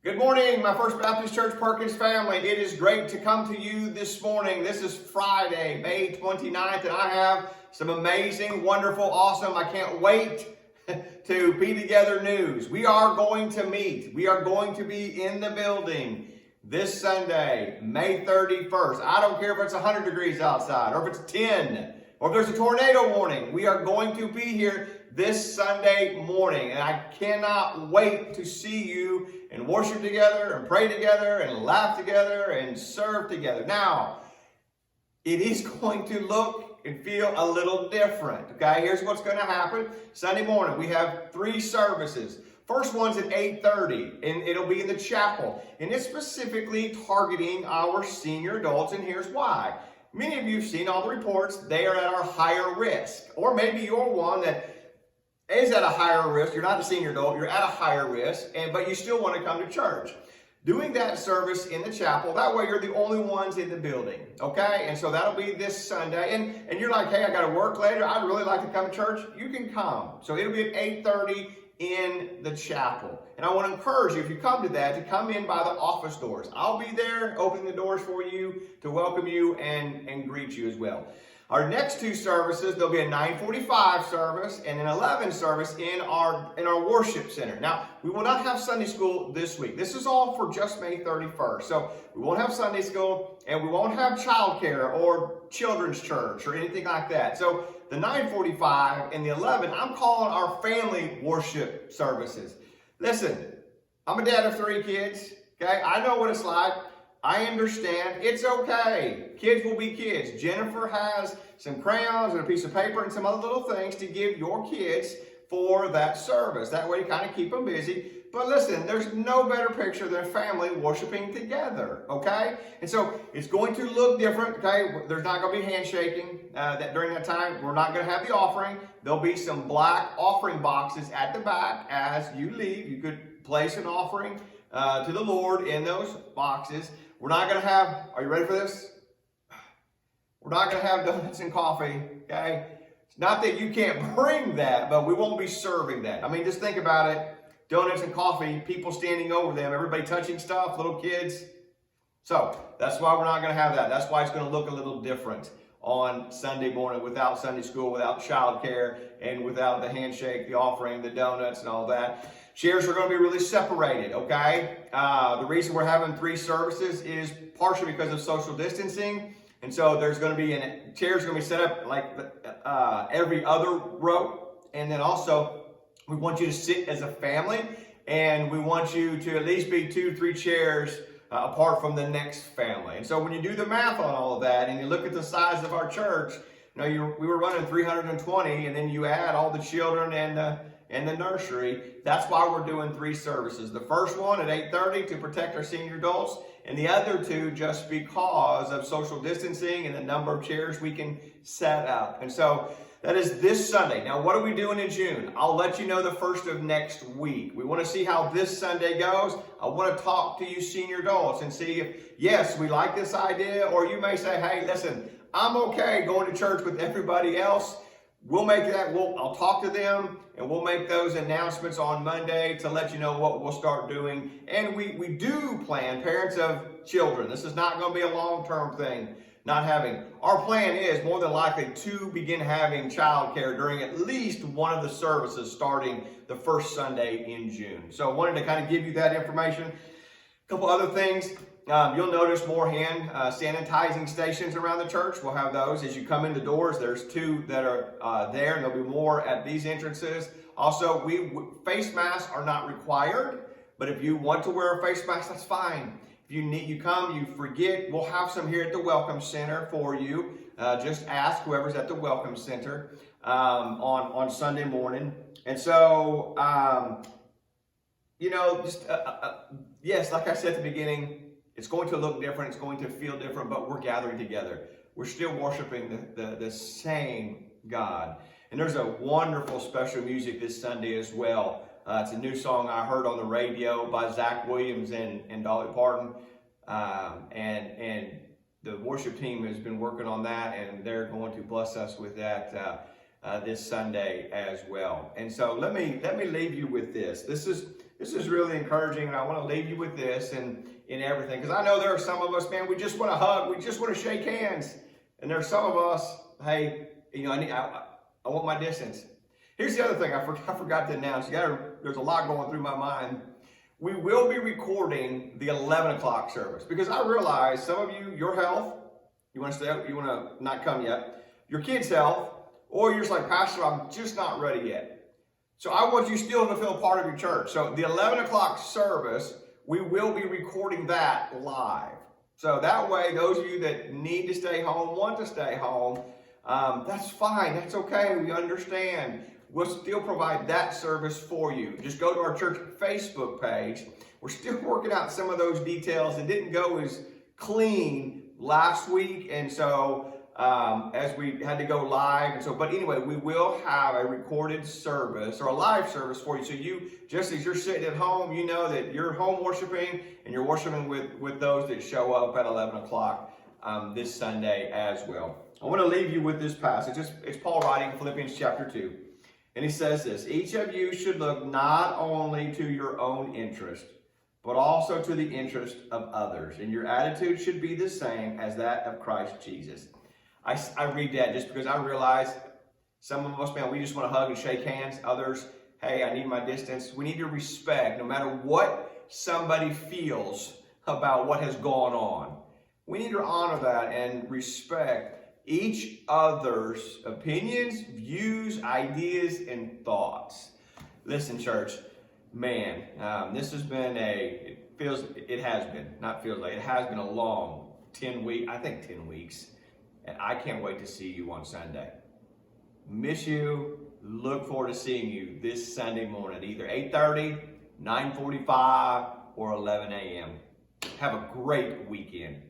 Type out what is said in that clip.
Good morning, my First Baptist Church Perkins family. It is great to come to you this morning. This is Friday, May 29th, and I have some amazing, wonderful, awesome, I can't wait to be together news. We are going to meet. We are going to be in the building this Sunday, May 31st. I don't care if it's 100 degrees outside or if it's 10 or if there's a tornado warning. We are going to be here this Sunday morning, and I cannot wait to see you and worship together and pray together and laugh together and serve together. Now, it is going to look and feel a little different. Okay, here's what's going to happen. Sunday morning, we have 3 services. First one's at 8:30, and it'll be in the chapel. And it's specifically targeting our senior adults, and here's why. Many of you have seen all the reports. They are at our higher risk. Or maybe you're one that is at a higher risk. You're not a senior adult, you're at a higher risk, but you still want to come to church. Doing that service in the chapel, that way you're the only ones in the building, okay? And so that'll be this Sunday. And you're like, hey, I got to work later. I'd really like to come to church. You can come. So it'll be at 8:30 in the chapel. And I want to encourage you, if you come to that, to come in by the office doors. I'll be there opening the doors for you to welcome you and greet you as well. Our next 2 services, there'll be a 9:45 service and an 11 service in our worship center. Now, we will not have Sunday school this week. This is all for just May 31st. So we won't have Sunday school, and we won't have childcare or children's church or anything like that. So the 9:45 and the 11, I'm calling our family worship services. Listen, I'm a dad of 3 kids. Okay, I know what it's like. I understand. It's okay. Kids will be kids. Jennifer has some crayons and a piece of paper and some other little things to give your kids for that service. That way you kind of keep them busy. But listen, there's no better picture than family worshiping together, okay? And so it's going to look different, okay? There's not going to be handshaking during that time. We're not going to have the offering. There'll be some black offering boxes at the back as you leave. You could place an offering to the Lord in those boxes. We're not going to have, are you ready for this? We're not going to have donuts and coffee, okay? It's not that you can't bring that, but we won't be serving that. I mean, just think about it. Donuts and coffee, people standing over them, everybody touching stuff, little kids. So that's why we're not going to have that. That's why it's going to look a little different on Sunday morning without Sunday school, without childcare, and without the handshake, the offering, the donuts, and all that. Chairs are going to be really separated, okay? The reason we're having 3 services is partially because of social distancing. And so there's going to be, chairs are going to be set up like every other row. And then also, we want you to sit as a family. And we want you to at least be 2-3 chairs apart from the next family. And so when you do the math on all of that, and you look at the size of our church, we were running 320, and then you add all the children and the nursery. That's why we're doing 3 services. The first one at 8:30 to protect our senior adults, and the other 2 just because of social distancing and the number of chairs we can set up. And so that is this Sunday. Now, what are we doing in June? I'll let you know the first of next week. We want to see how this Sunday goes. I want to talk to you senior adults and see if, yes, we like this idea, or you may say, hey, listen, I'm okay going to church with everybody else. We'll make that. I'll talk to them, and we'll make those announcements on Monday to let you know what we'll start doing. And we do plan, parents of children. This is not going to be a long-term thing, not having. Our plan is more than likely to begin having childcare during at least one of the services starting the first Sunday in June. So I wanted to kind of give you that information. A couple other things. You'll notice more hand sanitizing stations around the church. We'll have those as you come in the doors. There's 2 that are there, and there'll be more at these entrances. Also, face masks are not required, but if you want to wear a face mask, that's fine. If you come, you forget, we'll have some here at the Welcome Center for you. Just ask whoever's at the Welcome Center on Sunday morning. And so, yes, like I said at the beginning, it's going to look different. It's going to feel different, but we're gathering together. We're still worshiping the same God. And there's a wonderful special music this Sunday as well. It's a new song I heard on the radio by Zach Williams and Dolly Parton. And the worship team has been working on that, and they're going to bless us with that this Sunday as well. And so let me leave you with this. This this is really encouraging, and I want to leave you with this and in everything, because I know there are some of us, man, we just want to hug, we just want to shake hands, and there's some of us, hey, I want my distance. Here's the other thing I forgot to announce. There's a lot going through my mind. We will be recording the 11 o'clock service, because I realize some of you, your health, you want to stay up, you want to not come yet, your kids' health, or you're just like, Pastor, I'm just not ready yet. So I want you still to feel part of your church. So the 11 o'clock service, we will be recording that live. So that way, those of you that need to stay home, want to stay home, that's fine. That's okay. We understand. We'll still provide that service for you. Just go to our church Facebook page. We're still working out some of those details. It didn't go as clean last week, and so as we had to go live, and so, but anyway, we will have a recorded service or a live service for you. So you, just as you're sitting at home, you know that you're home worshiping, and you're worshiping with those that show up at 11 o'clock this Sunday as well. I want to leave you with this passage. It's Paul writing Philippians chapter 2. And he says this: each of you should look not only to your own interest, but also to the interest of others. And your attitude should be the same as that of Christ Jesus. I read that just because I realize some of us, man, we just want to hug and shake hands. Others, hey, I need my distance. We need to respect, no matter what somebody feels about what has gone on. We need to honor that and respect each other's opinions, views, ideas, and thoughts. Listen, church, man, this has been it has been a long 10 weeks. And I can't wait to see you on Sunday. Miss you. Look forward to seeing you this Sunday morning, either 8:30, 9:45, or 11 a.m. Have a great weekend.